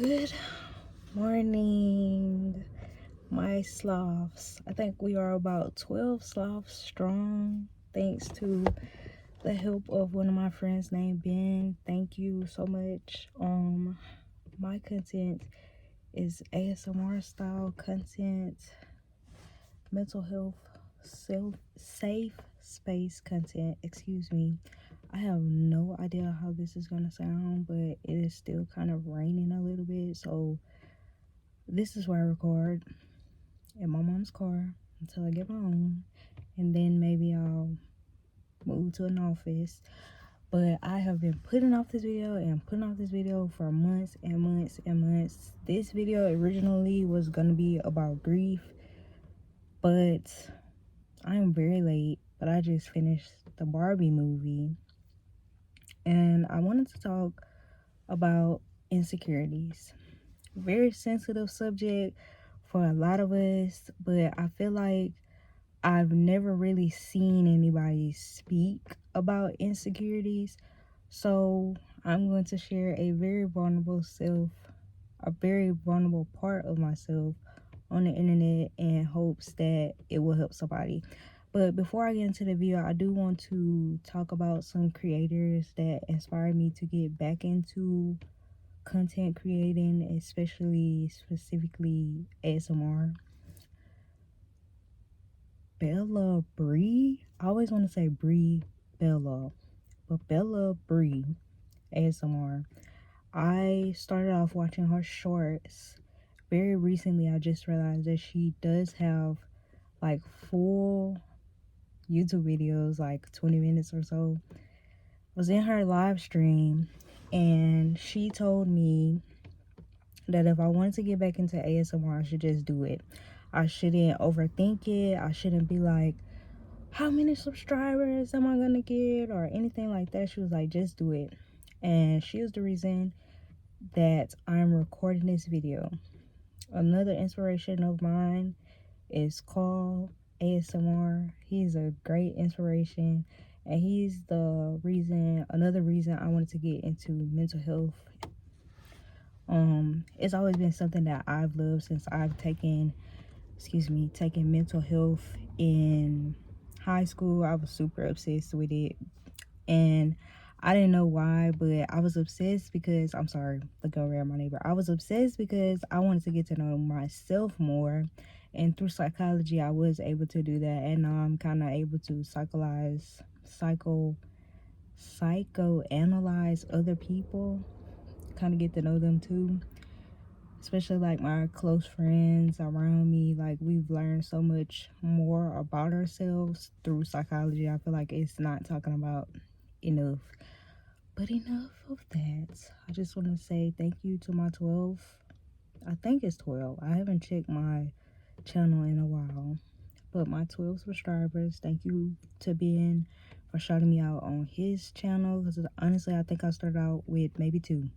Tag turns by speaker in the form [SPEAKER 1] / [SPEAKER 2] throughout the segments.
[SPEAKER 1] Good morning, my sloths. I think we are about 12 sloths strong, thanks to the help of one of my friends named Ben. Thank you so much. My content is ASMR style content, mental health, safe space content, excuse me. I have no idea how this is gonna sound, but it is still kind of raining a little bit, so this is where I record in my mom's car until I get my own, and then maybe I'll move to an office. But I have been putting off this video and putting off this video for months and months and months. This video originally was gonna be about grief, but I'm very late. But I just finished the Barbie movie, and I wanted to talk about insecurities. Very sensitive subject for a lot of us, but I feel like I've never really seen anybody speak about insecurities. So I'm going to share a very vulnerable part of myself on the internet in hopes that it will help somebody. But before I get into the video, I do want to talk about some creators that inspired me to get back into content creating, specifically ASMR. Bella Bree, I always want to say Bree Bella, but Bella Bree ASMR. I started off watching her shorts very recently. I just realized that she does have like full YouTube videos, like 20 minutes or so. I was in her live stream and she told me that if I wanted to get back into ASMR, I should just do it. I shouldn't overthink it. I shouldn't be like, how many subscribers am I gonna get or anything like that. She was like, just do it. And she was the reason that I'm recording this video. Another inspiration of mine is called ASMR. He's a great inspiration, and he's another reason I wanted to get into mental health. It's always been something that I've loved since I've taken mental health in high school. I was super obsessed with it, and I didn't know why, but I was obsessed because look over at my neighbor. I was obsessed because I wanted to get to know myself more, and through psychology I was able to do that, and now I'm kind of able to psychoanalyze other people, kind of get to know them too, especially like my close friends around me. Like, we've learned so much more about ourselves through psychology. I feel like it's not talking about enough. But enough of that. I just want to say thank you to my 12, I think it's 12, I haven't checked my channel in a while, but my 12 subscribers. Thank you to Ben for shouting me out on his channel, because honestly I think I started out with maybe 2.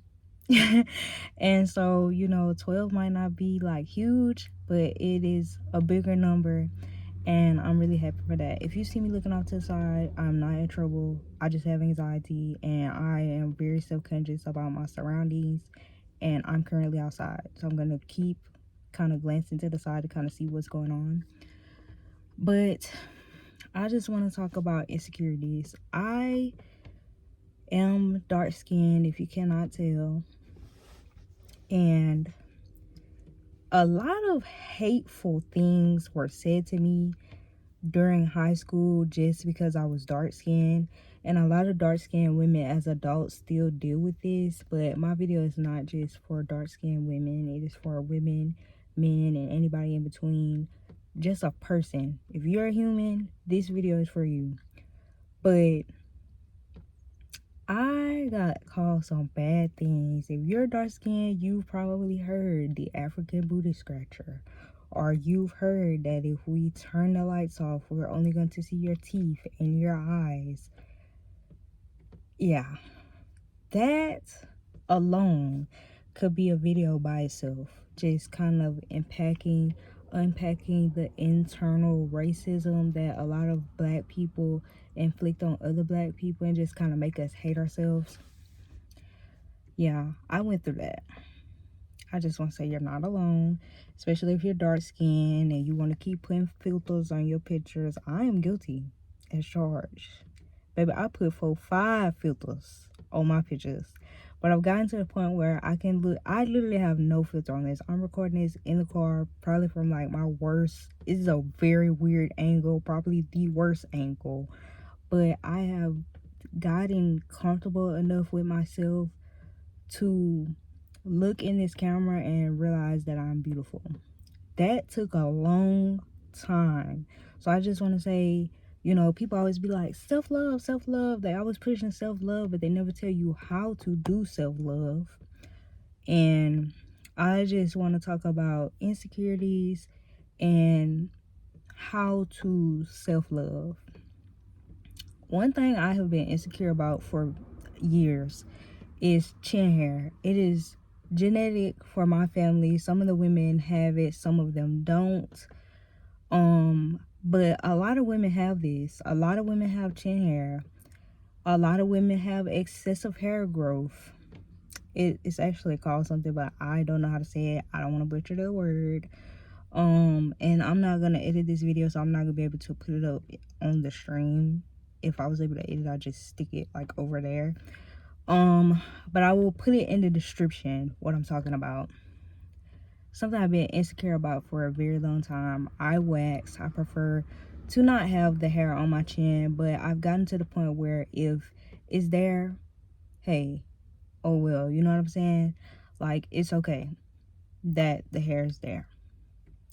[SPEAKER 1] And so, 12 might not be like huge, but it is a bigger number, and I'm really happy for that. If you see me looking off to the side, I'm not in trouble. I just have anxiety, and I am very self-conscious about my surroundings, and I'm currently outside, so I'm gonna keep kind of glancing to the side to kind of see what's going on. But I just want to talk about insecurities. I am dark-skinned, if you cannot tell, and a lot of hateful things were said to me during high school just because I was dark-skinned, and a lot of dark-skinned women as adults still deal with this. But my video is not just for dark-skinned women, it is for women, men, and anybody in between. Just a person. If you're a human, this video is for you. But I got called some bad things. If you're dark skinned, you've probably heard the African booty scratcher, or you've heard that if we turn the lights off, we're only going to see your teeth and your eyes. Yeah, that alone could be a video by itself, just kind of unpacking the internal racism that a lot of black people inflict on other black people, and just kind of make us hate ourselves. Yeah, I went through that. I just want to say you're not alone, especially if you're dark skinned and you want to keep putting filters on your pictures. I am guilty as charged. Baby, I put 5 filters on my pictures. But I've gotten to the point where I can look, I literally have no filter on this. I'm recording this in the car, probably from like my worst, this is a very weird angle, probably the worst angle. But I have gotten comfortable enough with myself to look in this camera and realize that I'm beautiful. That took a long time. So I just want to say, you know, people always be like, self-love, self-love. They always pushing self-love, but they never tell you how to do self-love. And I just want to talk about insecurities and how to self-love. One thing I have been insecure about for years is chin hair. It is genetic for my family. Some of the women have it, some of them don't. But a lot of women have this. A lot of women have chin hair. A lot of women have excessive hair growth. It's actually called something, but I don't know how to say it. I don't want to butcher the word. And I'm not gonna edit this video, so I'm not gonna be able to put it up on the stream. If I was able to edit, I'd just stick it like over there. But I will put it in the description what I'm talking about. Something I've been insecure about for a very long time. I wax. I prefer to not have the hair on my chin, but I've gotten to the point where if it's there, hey, oh well, you know what I'm saying? Like, it's okay that the hair is there.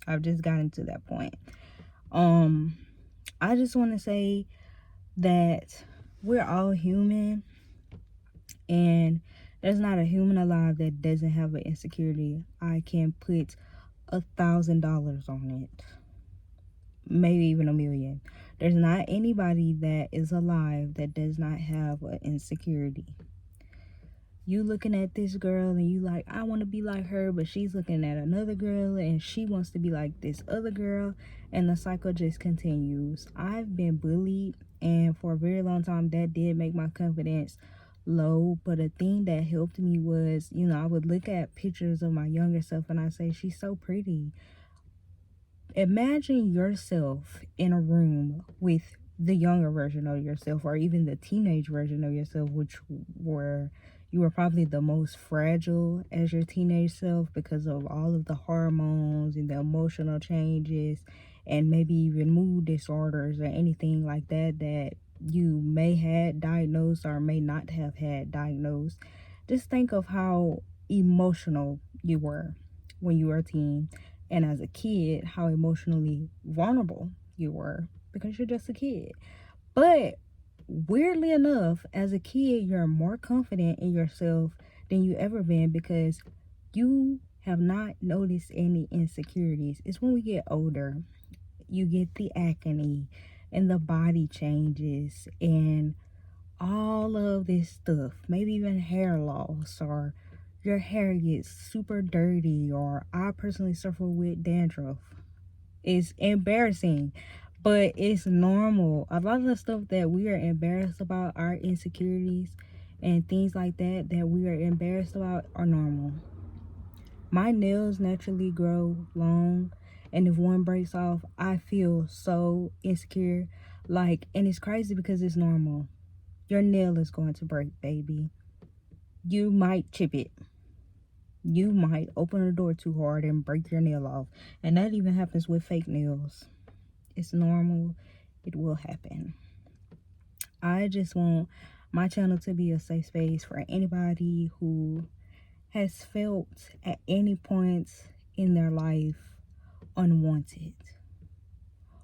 [SPEAKER 1] I've just gotten to that point. I just want to say that we're all human, and there's not a human alive that doesn't have an insecurity. I can put $1,000 on it, maybe even $1 million. There's not anybody that is alive that does not have an insecurity. You looking at this girl and you like, I want to be like her, but she's looking at another girl and she wants to be like this other girl, and the cycle just continues. I've been bullied, and for a very long time that did make my confidence low, but a thing that helped me was, you know, I would look at pictures of my younger self and I say, she's so pretty. Imagine yourself in a room with the younger version of yourself, or even the teenage version of yourself, which were, you were probably the most fragile as your teenage self because of all of the hormones and the emotional changes, and maybe even mood disorders or anything like that that you may had diagnosed or may not have had diagnosed. Just think of how emotional you were when you were a teen, and as a kid, how emotionally vulnerable you were because you're just a kid. But weirdly enough, as a kid, you're more confident in yourself than you ever been because you have not noticed any insecurities. It's when we get older, you get the acne and the body changes and all of this stuff, maybe even hair loss, or your hair gets super dirty, or I personally suffer with dandruff. It's embarrassing, but it's normal. A lot of the stuff that we are embarrassed about, our insecurities and things like that that we are embarrassed about, are normal. My nails naturally grow long, and if one breaks off, I feel so insecure. Like, and it's crazy because it's normal. Your nail is going to break, baby. You might chip it. You might open the door too hard and break your nail off. And that even happens with fake nails. It's normal. It will happen. I just want my channel to be a safe space for anybody who has felt at any point in their life unwanted,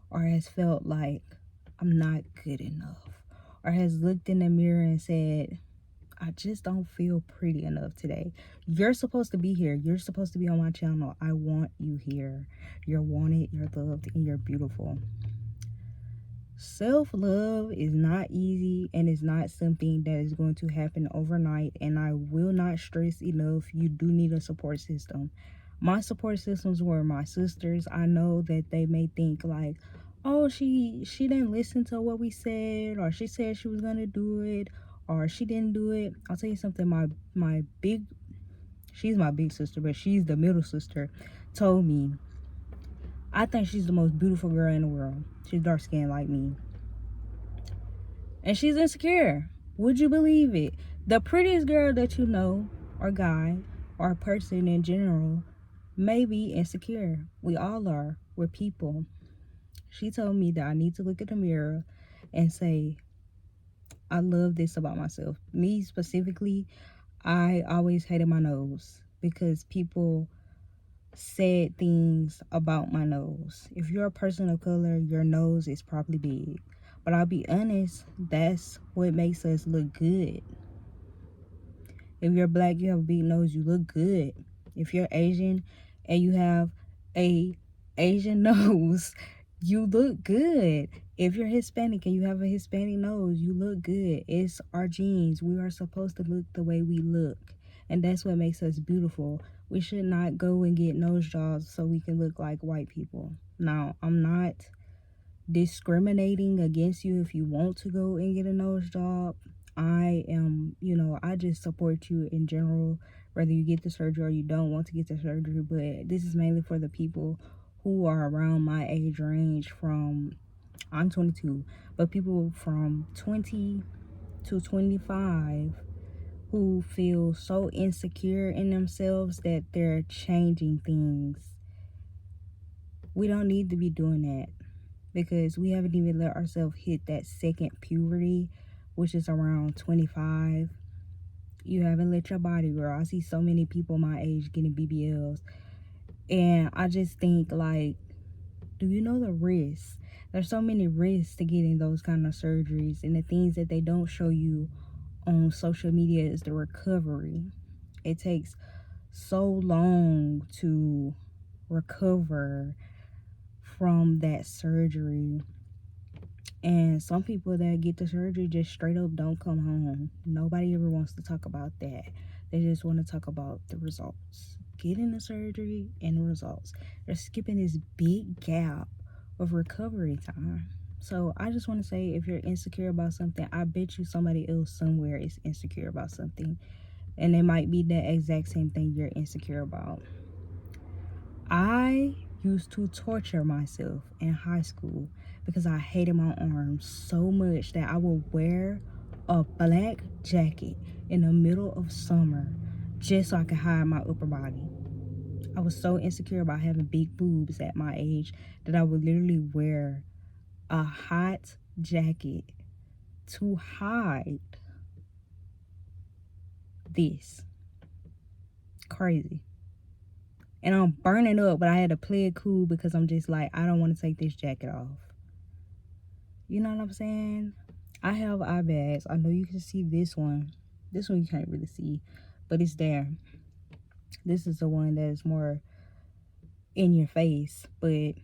[SPEAKER 1] or has felt like I'm not good enough, or has looked in the mirror and said, I just don't feel pretty enough today. You're supposed to be here. You're supposed to be on my channel. I want you here. You're wanted, you're loved, and you're beautiful. Self-love is not easy, and it's not something that is going to happen overnight, and I will not stress enough, you do need a support system. My support systems were my sisters. I know that they may think like, oh, she didn't listen to what we said, or she said she was gonna do it, or she didn't do it. I'll tell you something, my big she's my big sister, but she's the middle sister, told me, I think she's the most beautiful girl in the world. She's dark skinned like me. And she's insecure. Would you believe it? The prettiest girl that you know, or guy, or person in general, may be insecure. We all are. We're people. She told me that I need to look in the mirror and say, I love this about myself. Me specifically, I always hated my nose because people said things about my nose. If you're a person of color, your nose is probably big. But I'll be honest, that's what makes us look good. If you're black, you have a big nose, you look good. If you're Asian and you have a Asian nose, you look good. If you're Hispanic and you have a Hispanic nose, you look good. It's our genes. We are supposed to look the way we look. And that's what makes us beautiful. We should not go and get nose jobs so we can look like white people. Now, I'm not discriminating against you if you want to go and get a nose job. I am, I just support you in general, whether you get the surgery or you don't want to get the surgery. But this is mainly for the people who are around my age range I'm 22, but people from 20 to 25 who feel so insecure in themselves that they're changing things. We don't need to be doing that because we haven't even let ourselves hit that second puberty, which is around 25. You haven't let your body grow. I see so many people my age getting BBLs, and I just think, like, do you know the risks? There's so many risks to getting those kind of surgeries, and the things that they don't show you on social media is the recovery. It takes so long to recover from that surgery. And some people that get the surgery just straight up don't come home. Nobody ever wants to talk about that. They just want to talk about the results. Getting the surgery and the results. They're skipping this big gap of recovery time. So I just want to say, if you're insecure about something, I bet you somebody else somewhere is insecure about something. And it might be the exact same thing you're insecure about. I used to torture myself in high school because I hated my arms so much that I would wear a black jacket in the middle of summer just so I could hide my upper body. I was so insecure about having big boobs at my age that I would literally wear a hot jacket to hide this. Crazy. And I'm burning up, but I had to play it cool because I'm just like, I don't want to take this jacket off. You know what I'm saying? I have eye bags. I know you can see this one. This one you can't really see, but it's there. This is the one that is more in your face. But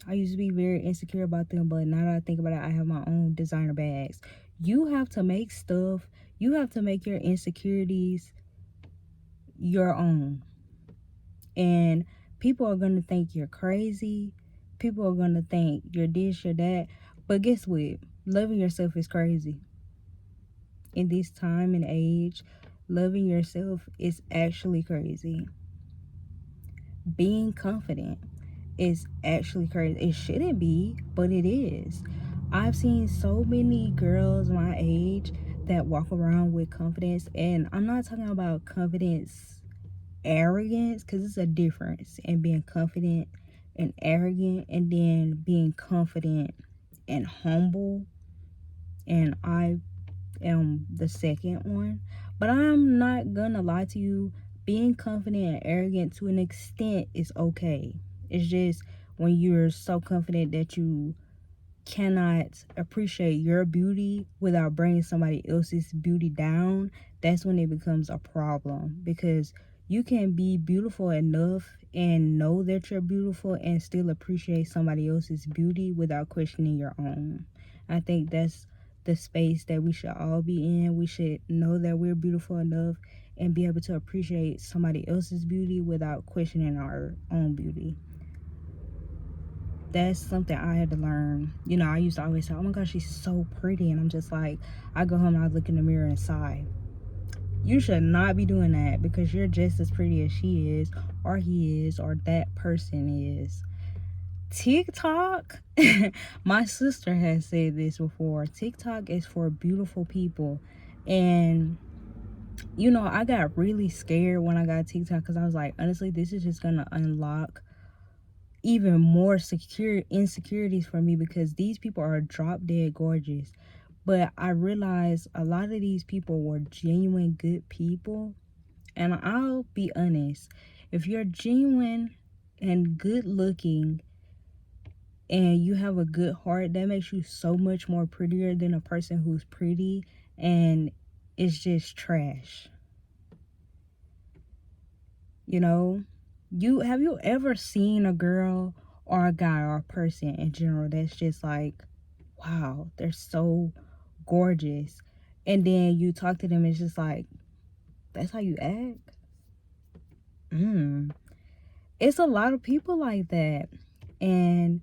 [SPEAKER 1] I used to be very insecure about them, but now that I think about it, I have my own designer bags. You have to make stuff. You have to make your insecurities your own. And people are going to think you're crazy. People are going to think you're this, you're that. But guess what? Loving yourself is crazy. In this time and age, loving yourself is actually crazy. Being confident is actually crazy. It shouldn't be, but it is. I've seen so many girls my age that walk around with confidence. And I'm not talking about confidence arrogance, because it's a difference in being confident and arrogant and then being confident and humble. And I am the second one. But I'm not gonna lie to you, being confident and arrogant to an extent is okay. It's just when you're so confident that you cannot appreciate your beauty without bringing somebody else's beauty down, that's when it becomes a problem. Because you can be beautiful enough and know that you're beautiful and still appreciate somebody else's beauty without questioning your own. I think that's the space that we should all be in. We should know that we're beautiful enough and be able to appreciate somebody else's beauty without questioning our own beauty. That's something I had to learn. I used to always say, oh my gosh, she's so pretty. And I'm just like, I go home and I look in the mirror and sigh. You should not be doing that because you're just as pretty as she is, or he is, or that person is. TikTok, my sister has said this before. TikTok is for beautiful people. And you know, I got really scared when I got TikTok because I was like, honestly, this is just gonna unlock even more insecurities for me because these people are drop dead gorgeous. But I realized a lot of these people were genuine good people. And I'll be honest, if you're genuine and good looking and you have a good heart, that makes you so much more prettier than a person who's pretty and it's just trash. You know, have you ever seen a girl or a guy or a person in general that's just like, wow, they're so gorgeous, and then you talk to them, it's just like, that's how you act? It's a lot of people like that. And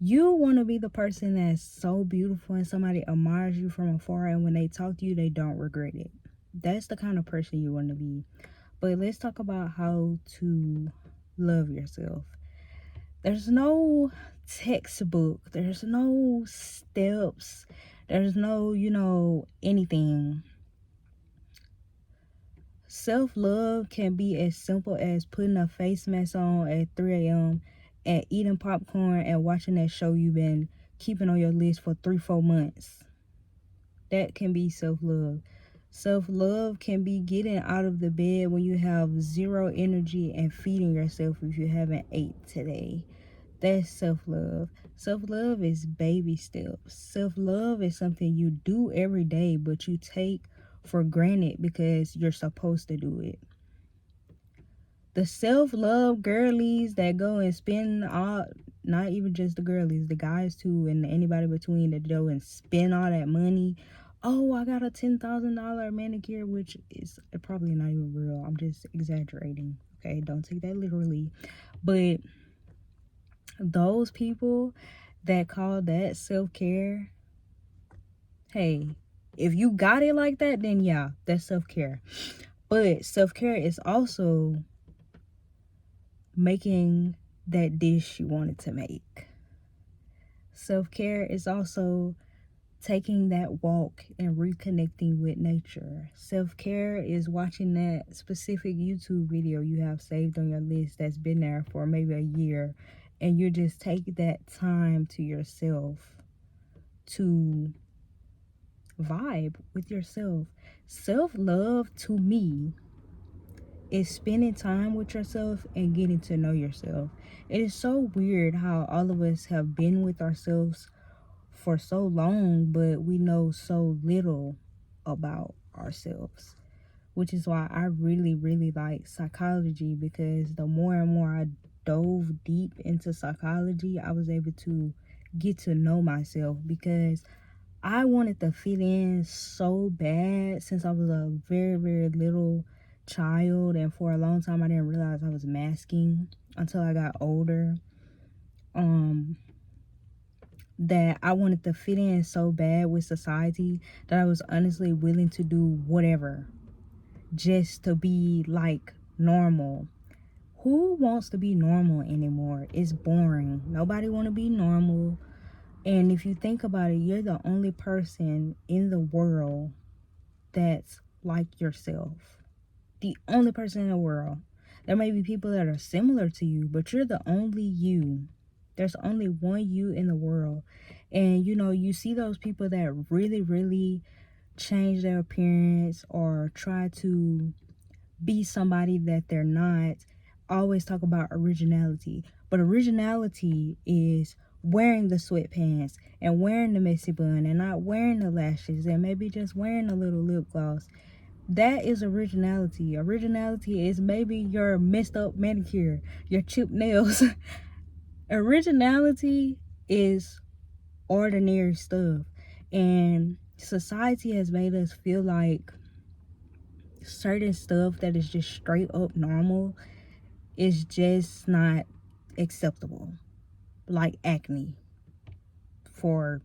[SPEAKER 1] you want to be the person that's so beautiful and somebody admires you from afar, and when they talk to you, they don't regret it. That's the kind of person you want to be. But let's talk about how to love yourself. There's no textbook, there's no steps, there's no, anything. Self-love can be as simple as putting a face mask on at 3 a.m. and eating popcorn and watching that show you've been keeping on your list for 3-4 months. That can be self-love. Self-love can be getting out of the bed when you have zero energy and feeding yourself if you haven't ate today. That's self-love. Self-love is baby steps. Self-love is something you do every day, but you take for granted because you're supposed to do it. The self-love girlies that go and spend all, not even just the girlies, the guys too, and anybody between that go and spend all that money. Oh, I got a $10,000 manicure, which is probably not even real. I'm just exaggerating. Okay, don't take that literally. But those people that call that self-care, hey, if you got it like that, then yeah, that's self-care. But self-care is also making that dish you wanted to make. Self-care is also taking that walk and reconnecting with nature. Self-care is watching that specific YouTube video you have saved on your list that's been there for maybe a year, and you just take that time to yourself to vibe with yourself. Self-love to me is spending time with yourself and getting to know yourself. It is so weird how all of us have been with ourselves for so long, but we know so little about ourselves, which is why I really, really like psychology, because the more and more I dove deep into psychology, I was able to get to know myself, because I wanted to fit in so bad since I was a very, very little child, and for a long time I didn't realize I was masking until I got older. That I wanted to fit in so bad with society that I was honestly willing to do whatever just to be like normal. Who wants to be normal anymore? It's boring. Nobody want to be normal. And if you think about it, you're the only person in the world that's like yourself. The only person in the world. There may be people that are similar to you, but you're the only you. There's only one you in the world. And you see those people that really, really change their appearance or try to be somebody that they're not, always talk about originality. But originality is wearing the sweatpants and wearing the messy bun and not wearing the lashes and maybe just wearing a little lip gloss. That is originality. Originality is maybe your messed up manicure, your chipped nails. Originality is ordinary stuff. And society has made us feel like certain stuff that is just straight up normal is just not acceptable. Like acne, for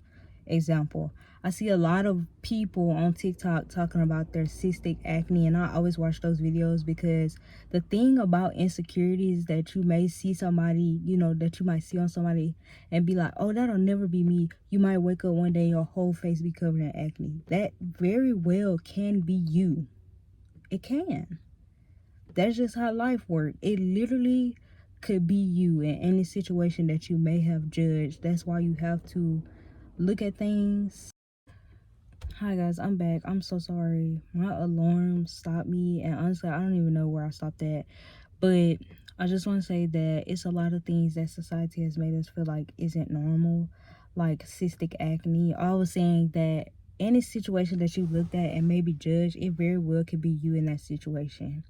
[SPEAKER 1] example. I see a lot of people on TikTok talking about their cystic acne, and I always watch those videos because the thing about insecurities that you may see somebody, you know, that you might see on somebody and be like, oh, that'll never be me. You might wake up one day, your whole face be covered in acne. That very well can be you. It can. That's just how life works. It literally could be you in any situation that you may have judged. That's why you have to look at things. Hi guys, I'm back. I'm so sorry. My alarm stopped me, and honestly, I don't even know where I stopped at. But I just want to say that it's a lot of things that society has made us feel like isn't normal, like cystic acne. I was saying that any situation that you looked at and maybe judged, it very well could be you in that situation.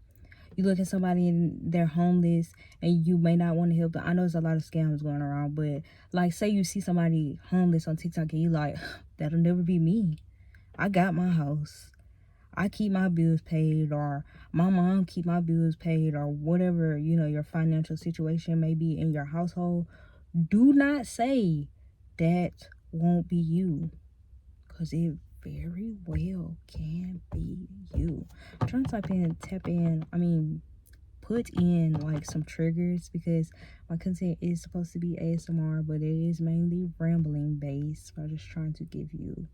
[SPEAKER 1] You look at somebody and they're homeless and you may not want to help them. I know there's a lot of scams going around, but like say you see somebody homeless on TikTok and you like, that'll never be me. I got my house. I keep my bills paid, or my mom keep my bills paid, or whatever, you know, your financial situation may be in your household. Do not say that won't be you, because it very well can be you. I'm trying to put in like some triggers because my content is supposed to be ASMR, but it is mainly rambling based. I'm just trying to give you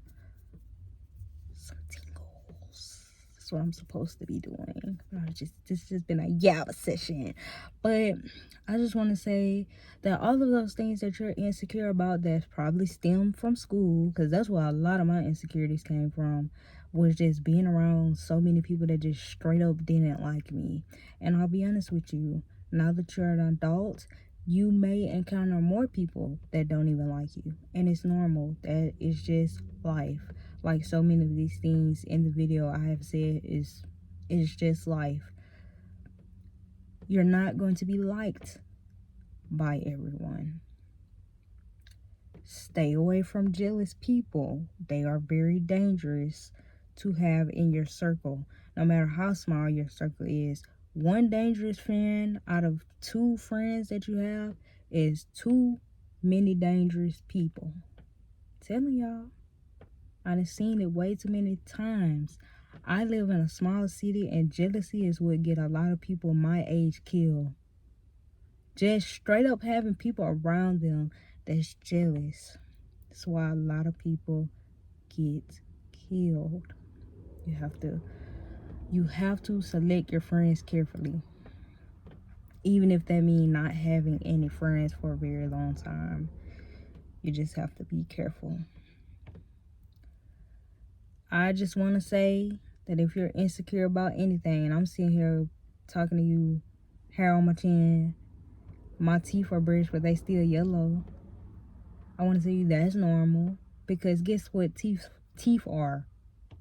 [SPEAKER 1] some tingles. That's what I'm supposed to be doing. This has been a yabba session. But I just want to say that all of those things that you're insecure about that probably stem from school, because that's where a lot of my insecurities came from, was just being around so many people that just straight up didn't like me. And I'll be honest with you, now that you're an adult, you may encounter more people that don't even like you, and it's normal. That is just life. Like so many of these things in the video I have said is just life. You're not going to be liked by everyone. Stay away from jealous people. They are very dangerous to have in your circle, no matter how small your circle is. One dangerous friend out of 2 friends that you have is too many dangerous people. Telling y'all, I've seen it way too many times. I live in a small city, and jealousy is what get a lot of people my age killed. Just straight up having people around them that's jealous. That's why a lot of people get killed. You have to select your friends carefully. Even if that means not having any friends for a very long time. You just have to be careful. I just want to say that if you're insecure about anything, and I'm sitting here talking to you, hair on my chin, my teeth are brushed, but they still yellow. I want to tell you that's normal, because guess what teeth are?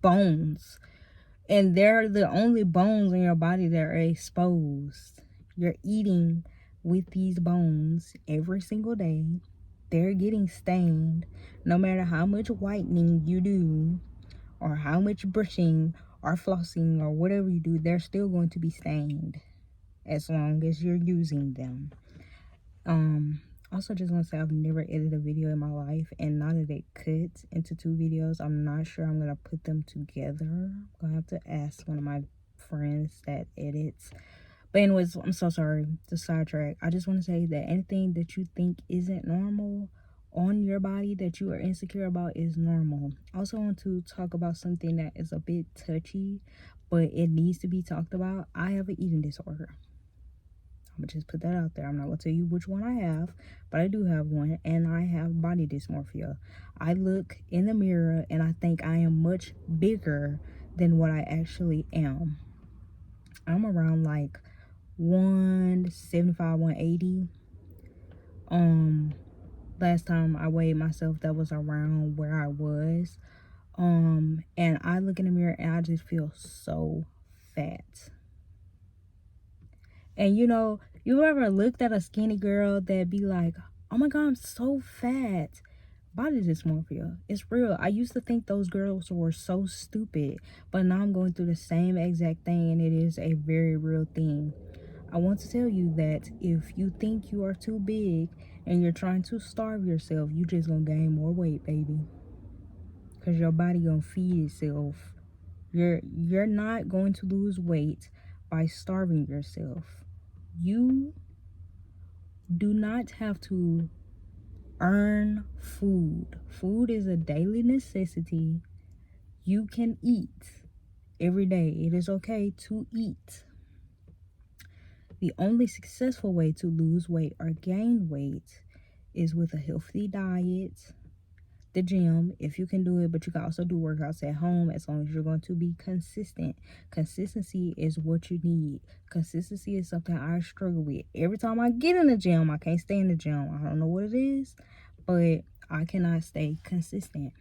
[SPEAKER 1] Bones. And they're the only bones in your body that are exposed. You're eating with these bones every single day. They're getting stained. No matter how much whitening you do, or how much brushing or flossing or whatever you do, they're still going to be stained as long as you're using them. Also just want to say I've never edited a video in my life, and now that it cuts into 2 videos, I'm not sure I'm gonna put them together. I'm gonna have to ask one of my friends that edits. But anyways, I'm so sorry to sidetrack. I just want to say that anything that you think isn't normal on your body that you are insecure about is normal. I also want to talk about something that is a bit touchy, but it needs to be talked about. I have an eating disorder. I'm gonna just put that out there. I'm not gonna tell you which one I have, but I do have one, and I have body dysmorphia. I look in the mirror and I think I am much bigger than what I actually am. I'm around like 175, 180. Last time I weighed myself, that was around where I was. And I look in the mirror and I just feel so fat. And you know, you ever looked at a skinny girl that be like, oh my god, I'm so fat? Body dysmorphia, it's real. I used to think those girls were so stupid, but now I'm going through the same exact thing, and it is a very real thing. I want to tell you that if you think you are too big and you're trying to starve yourself, you just gonna gain more weight, baby. because your body gonna feed itself. You're not going to lose weight by starving yourself. You do not have to earn food. Food is a daily necessity. You can eat every day. It is okay to eat. The only successful way to lose weight or gain weight is with a healthy diet, the gym, if you can do it, but you can also do workouts at home as long as you're going to be consistent. Consistency is what you need. Consistency is something I struggle with. Every time I get in the gym, I can't stay in the gym. I don't know what it is, but I cannot stay consistent.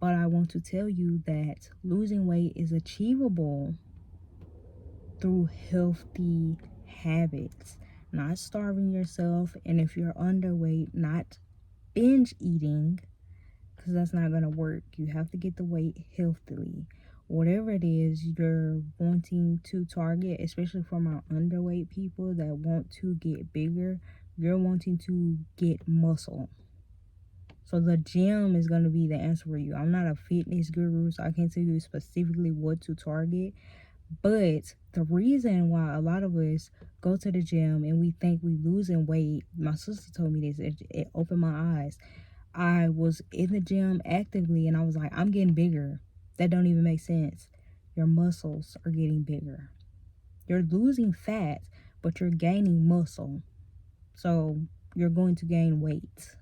[SPEAKER 1] But I want to tell you that losing weight is achievable through healthy habits, not starving yourself. And if you're underweight, not binge eating, because that's not going to work. You have to get the weight healthily. Whatever it is you're wanting to target, especially for my underweight people that want to get bigger, you're wanting to get muscle. So the gym is going to be the answer for you. I'm not a fitness guru, so I can't tell you specifically what to target. But the reason why a lot of us go to the gym and we think we losing weight, my sister told me this, it opened my eyes. I was in the gym actively and I was like, I'm getting bigger. That don't even make sense. Your muscles are getting bigger. You're losing fat, but you're gaining muscle. So you're going to gain weight.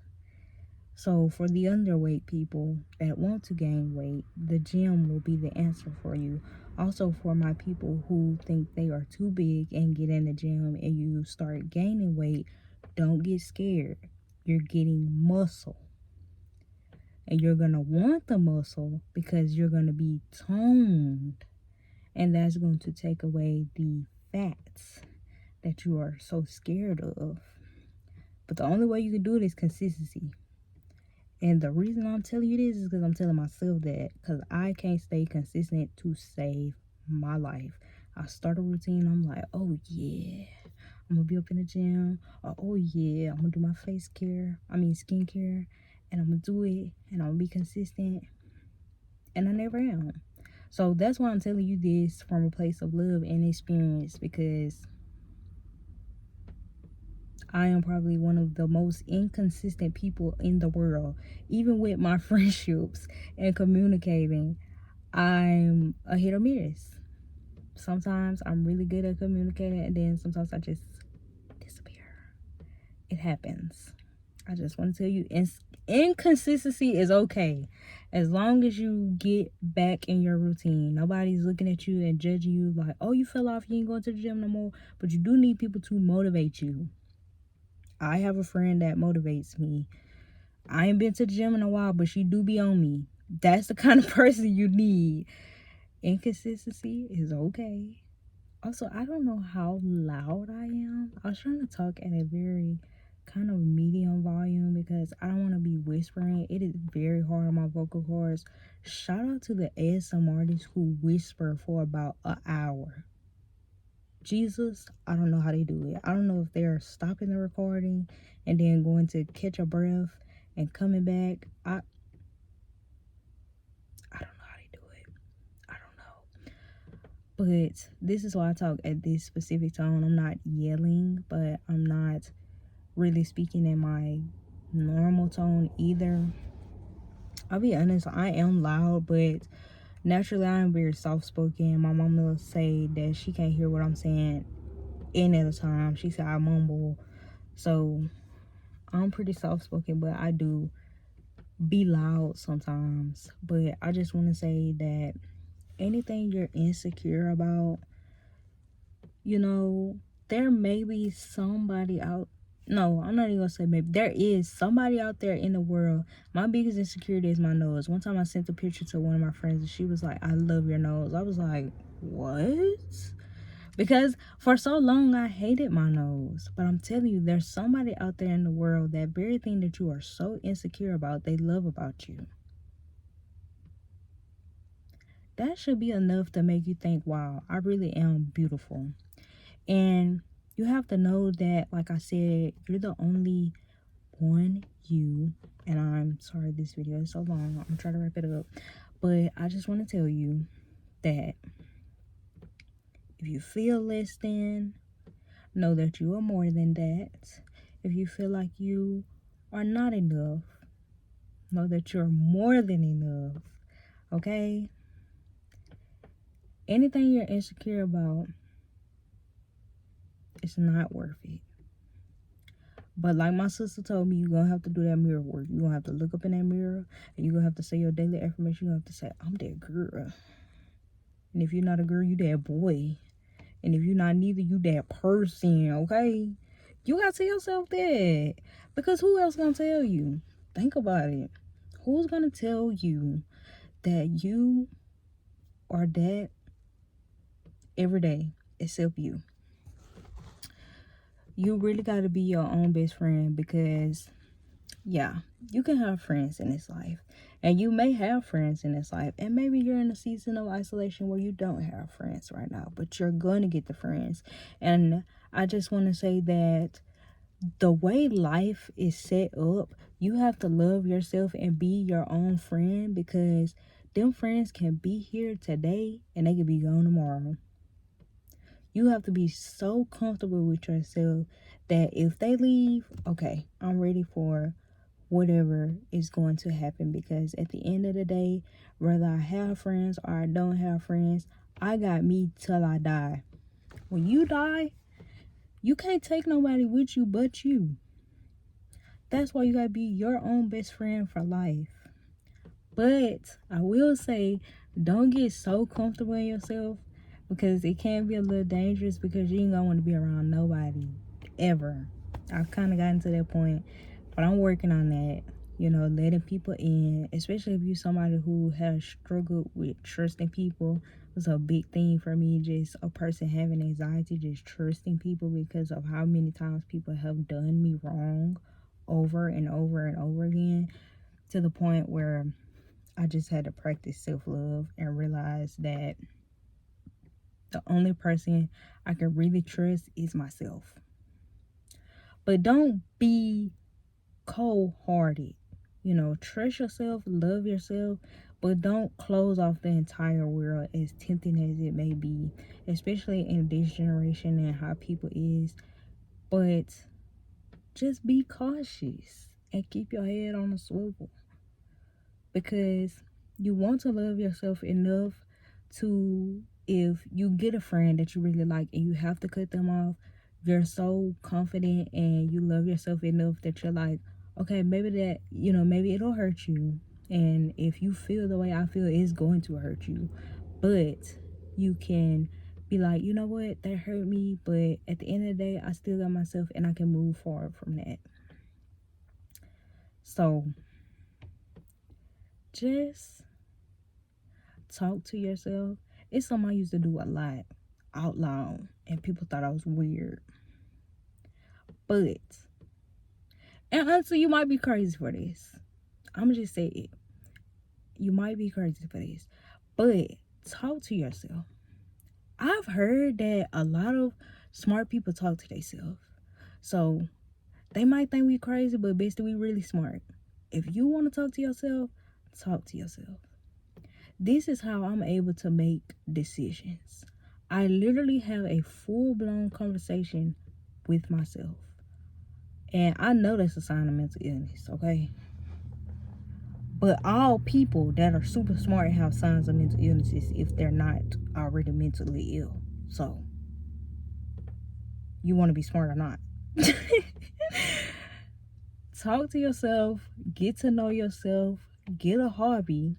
[SPEAKER 1] So for the underweight people that want to gain weight, the gym will be the answer for you. Also for my people who think they are too big and get in the gym and you start gaining weight, don't get scared. You're getting muscle. And you're going to want the muscle because you're going to be toned. And that's going to take away the fats that you are so scared of. But the only way you can do it is consistency. And the reason I'm telling you this is because I'm telling myself that. Because I can't stay consistent to save my life. I start a routine. I'm like, oh yeah, I'm going to be up in the gym. Or, oh yeah, I'm going to do my skincare. And I'm going to do it. And I'm going to be consistent. And I never am. So that's why I'm telling you this from a place of love and experience. Because I am probably one of the most inconsistent people in the world. Even with my friendships and communicating, I'm a hit or miss. Sometimes I'm really good at communicating, and then sometimes I just disappear. It happens. I just want to tell you, inconsistency is okay. As long as you get back in your routine. Nobody's looking at you and judging you like, oh, you fell off, you ain't going to the gym no more. But you do need people to motivate you. I have a friend that motivates me. I ain't been to the gym in a while, but she do be on me. That's the kind of person you need. Inconsistency is okay. Also, I don't know how loud I am. I was trying to talk at a very kind of medium volume because I don't want to be whispering. It is very hard on my vocal cords. Shout out to the ASMR artists who whisper for about an hour. Jesus, I don't know how they do it. I don't know if they're stopping the recording and then going to catch a breath and coming back. I don't know how they do it. I don't know. But this is why I talk at this specific tone. I'm not yelling, but I'm not really speaking in my normal tone either. I'll be honest, I am loud, but naturally I am very soft-spoken. My mama will say that she can't hear what I'm saying any of the time. She said I mumble. So I'm pretty soft-spoken, but I do be loud sometimes. But I just want to say that anything you're insecure about, there may be somebody out. No, I'm not even gonna say maybe. There is somebody out there in the world. My biggest insecurity is my nose. One time I sent a picture to one of my friends and she was like, I love your nose. I was like, what? Because for so long I hated my nose. But I'm telling you, there's somebody out there in the world, that very thing that you are so insecure about, they love about you. That should be enough to make you think, wow, I really am beautiful. And you have to know that, like I said, you're the only one you and I'm sorry this video is so long. I'm trying to wrap it up, but I just want to tell you that if you feel less than, know that you are more than that. If you feel like you are not enough, know that you're more than enough. Okay? Anything you're insecure about, it's not worth it. But like my sister told me, you're going to have to do that mirror work. You're going to have to look up in that mirror, and you're going to have to say your daily affirmation. You're going to have to say, I'm that girl. And if you're not a girl, you that boy. And if you're not neither, you that person, okay? You got to tell yourself that. Because who else going to tell you? Think about it. Who's going to tell you that you are that every day except you? You really got to be your own best friend, because yeah, you can have friends in this life, and you may have friends in this life, and maybe you're in a season of isolation where you don't have friends right now, but you're going to get the friends. And I just want to say that the way life is set up, you have to love yourself and be your own friend, because them friends can be here today and they can be gone tomorrow. You have to be so comfortable with yourself that if they leave, okay, I'm ready for whatever is going to happen. Because at the end of the day, whether I have friends or I don't have friends, I got me till I die. When you die, you can't take nobody with you but you. That's why you gotta be your own best friend for life. But I will say, don't get so comfortable in yourself, because it can be a little dangerous, because you ain't gonna want to be around nobody ever. I've kind of gotten to that point, but I'm working on that. You know, letting people in, especially if you're somebody who has struggled with trusting people. It's a big thing for me, just a person having anxiety, just trusting people, because of how many times people have done me wrong over and over and over again, to the point where I just had to practice self-love and realize that the only person I can really trust is myself. But don't be cold-hearted. You know, trust yourself, love yourself, but don't close off the entire world, as tempting as it may be, especially in this generation and how people is. But just be cautious and keep your head on a swivel, because you want to love yourself enough to, if you get a friend that you really like and you have to cut them off, you're so confident and you love yourself enough that you're like, okay, maybe that, you know, maybe it'll hurt you, and if you feel the way I feel, it's going to hurt you, but you can be like, you know what, that hurt me, but at the end of the day, I still got myself and I can move forward from that. So just talk to yourself. It's something I used to do a lot out loud, and people thought I was weird. But, and honestly, you might be crazy for this. I'm just say it. You might be crazy for this, but talk to yourself. I've heard that a lot of smart people talk to themselves. So they might think we crazy, but basically we really smart. If you want to talk to yourself, talk to yourself. This is how I'm able to make decisions. I literally have a full-blown conversation with myself. And I know that's a sign of mental illness, okay? But all people that are super smart have signs of mental illnesses if they're not already mentally ill. So, you want to be smart or not? Talk to yourself, get to know yourself, get a hobby.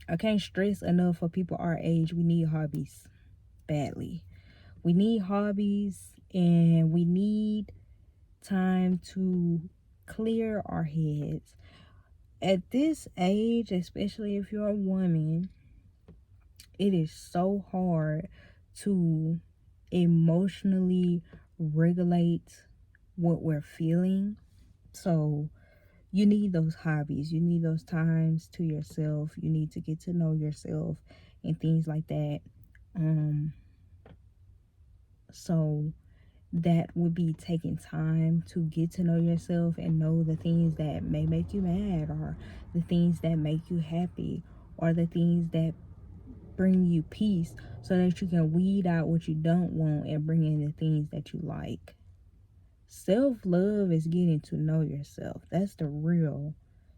[SPEAKER 1] I can't stress enough for people our age, we need hobbies badly. We need hobbies, and we need time to clear our heads. At this age, especially if you're a woman, it is so hard to emotionally regulate what we're feeling. So you need those hobbies, you need those times to yourself, you need to get to know yourself and things like that. So that would be taking time to get to know yourself and know the things that may make you mad, or the things that make you happy, or the things that bring you peace, so that you can weed out what you don't want and bring in the things that you like. Self-love is getting to know yourself. That's the real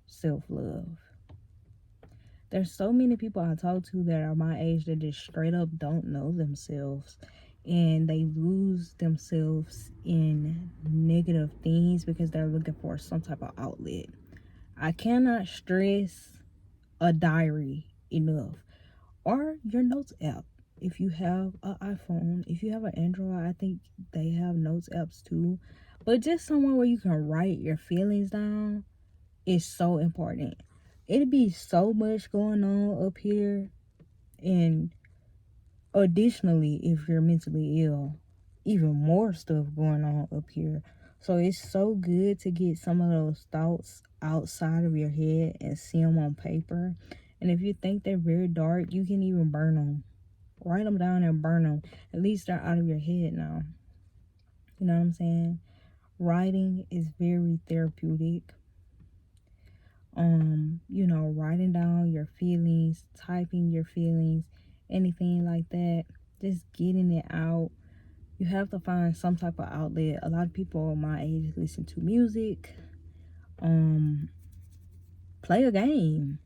[SPEAKER 1] self-love. There's so many people I talk to that are my age that just straight up don't know themselves, and they lose themselves in negative things because they're looking for some type of outlet. I cannot stress a diary enough, or your notes app. If you have an iPhone, if you have an Android, I think they have notes apps too. But just somewhere where you can write your feelings down is so important. It'd be so much going on up here, and additionally, if you're mentally ill, even more stuff going on up here. So it's so good to get some of those thoughts outside of your head and see them on paper. And if you think they're very dark, you can even burn them. Write them down and burn them. At least they're out of your head now. You know what I'm saying? Writing is very therapeutic. Writing down your feelings, typing your feelings, anything like that, just getting it out. You have to find some type of outlet. A lot of people my age listen to music, play a game,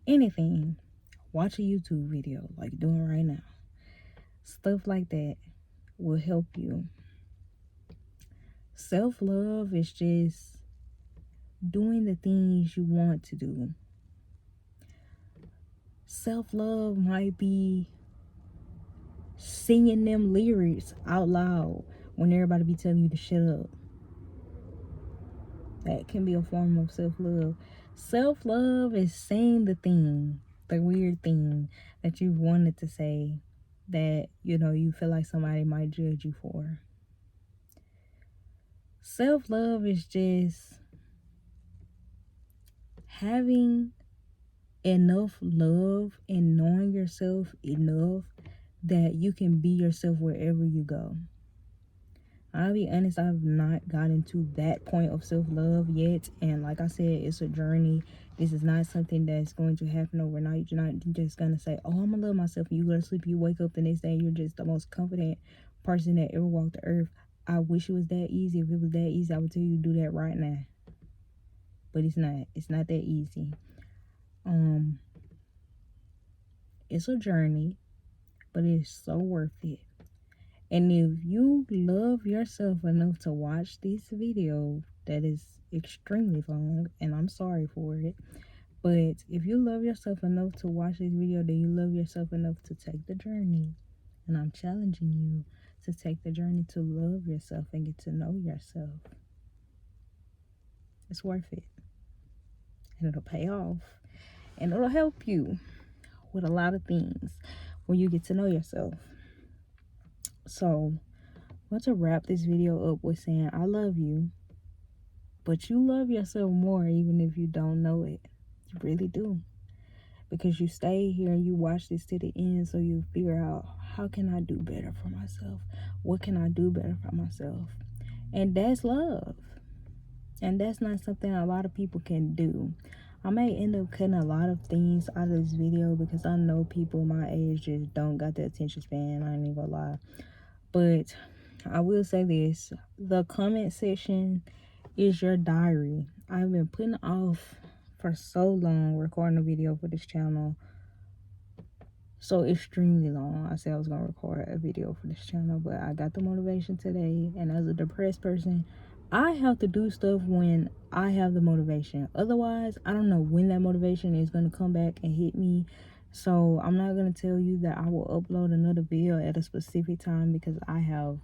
[SPEAKER 1] anything, watch a YouTube video like you're doing right now. Stuff like that will help you. Self-love is just doing the things you want to do. Self-love might be singing them lyrics out loud when everybody be telling you to shut up. That can be a form of self-love. Self-love is saying the thing, the weird thing that you wanted to say, that you feel like somebody might judge you for. Self-love is just having enough love and knowing yourself enough that you can be yourself wherever you go. I'll be honest, I've not gotten to that point of self-love yet, and like I said, it's a journey. This is not something that's going to happen overnight. You're not just gonna say, oh, I'm gonna love myself, and you go to sleep, you wake up the next day, you're just the most confident person that ever walked the earth. I wish it was that easy. If it was that easy, I would tell you to do that right now, but it's not that easy. It's a journey, but it's so worth it. And if you love yourself enough to watch this video that is extremely long, and I'm sorry for it, but if you love yourself enough to watch this video, then you love yourself enough to take the journey. And I'm challenging you to take the journey to love yourself and get to know yourself. It's worth it. And it'll pay off. And it'll help you with a lot of things when you get to know yourself. So I want to wrap this video up with saying I love you, but you love yourself more even if you don't know it. You really do, because you stay here and you watch this to the end, so you figure out, how can I do better for myself? What can I do better for myself? And that's love. And that's not something a lot of people can do. I may end up cutting a lot of things out of this video because I know people my age just don't got the attention span. I ain't even gonna lie. But I will say this, the comment section is your diary. I've been putting off for so long recording a video for this channel, so extremely long. I said I was gonna record a video for this channel, but I got the motivation today, and as a depressed person, I have to do stuff when I have the motivation. Otherwise, I don't know when that motivation is gonna come back and hit me. So I'm not gonna tell you that I will upload another video at a specific time, because I have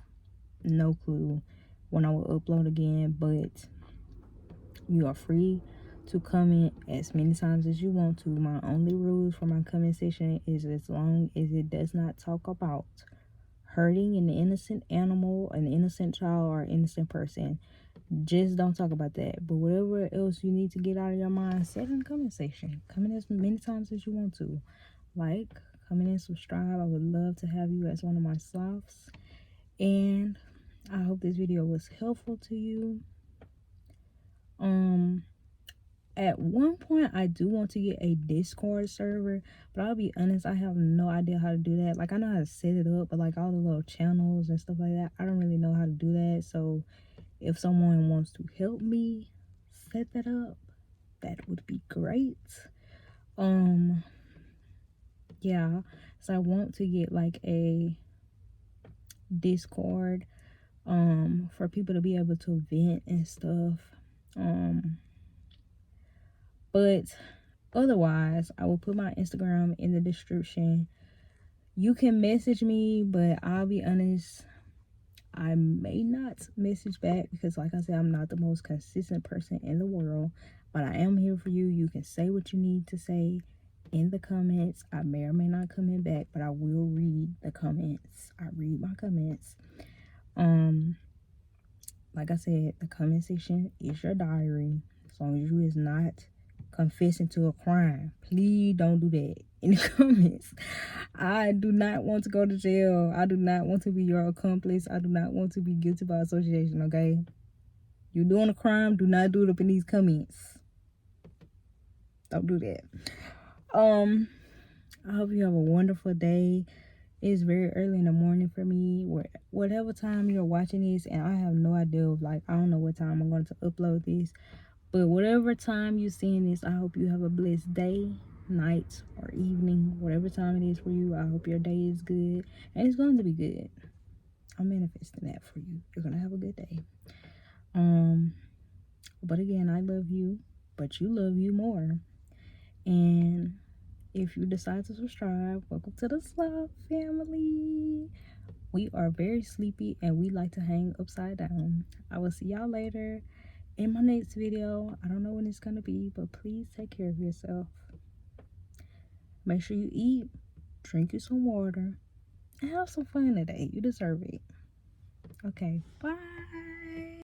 [SPEAKER 1] no clue when I will upload again. But you are free to comment as many times as you want to. My only rules for my comment section is, as long as it does not talk about hurting an innocent animal, an innocent child, or innocent person, just don't talk about that. But whatever else you need to get out of your mind, say it in the comment section. Comment as many times as you want to. Like, comment, and subscribe. I would love to have you as one of my sloths. And I hope this video was helpful to you. At one point I do want to get a Discord server, but I'll be honest, I have no idea how to do that. Like, I know how to set it up, but like all the little channels and stuff like that, I don't really know how to do that. So if someone wants to help me set that up, that would be great. Yeah, so I want to get like a Discord for people to be able to vent and stuff. But otherwise, I will put my Instagram in the description. You can message me, but I'll be honest, I may not message back because, like I said, I'm not the most consistent person in the world. But I am here for you. You can say what you need to say in the comments. I may or may not comment back, but I will read the comments. I read my comments. Like I said, the comment section is your diary. As long as you is not confessing to a crime, please don't do that in the comments. I do not want to go to jail. I do not want to be your accomplice. I do not want to be guilty by association. Okay, you're doing a crime, do not do it up in these comments. Don't do that. I hope you have a wonderful day. It's very early in the morning for me, whatever time you're watching this, and I have no idea of, like, I don't know what time I'm going to upload this, but whatever time you're seeing this, I hope you have a blessed day, night, or evening, whatever time it is for you. I hope your day is good, and it's going to be good. I'm manifesting that for you. You're going to have a good day. But again, I love you, but you love you more. And if you decide to subscribe, welcome to the Sloth family. We are very sleepy and we like to hang upside down. I will see y'all later in my next video. I don't know when it's gonna be, but please take care of yourself. Make sure you eat, drink you some water, and have some fun today. You deserve it. Okay, bye.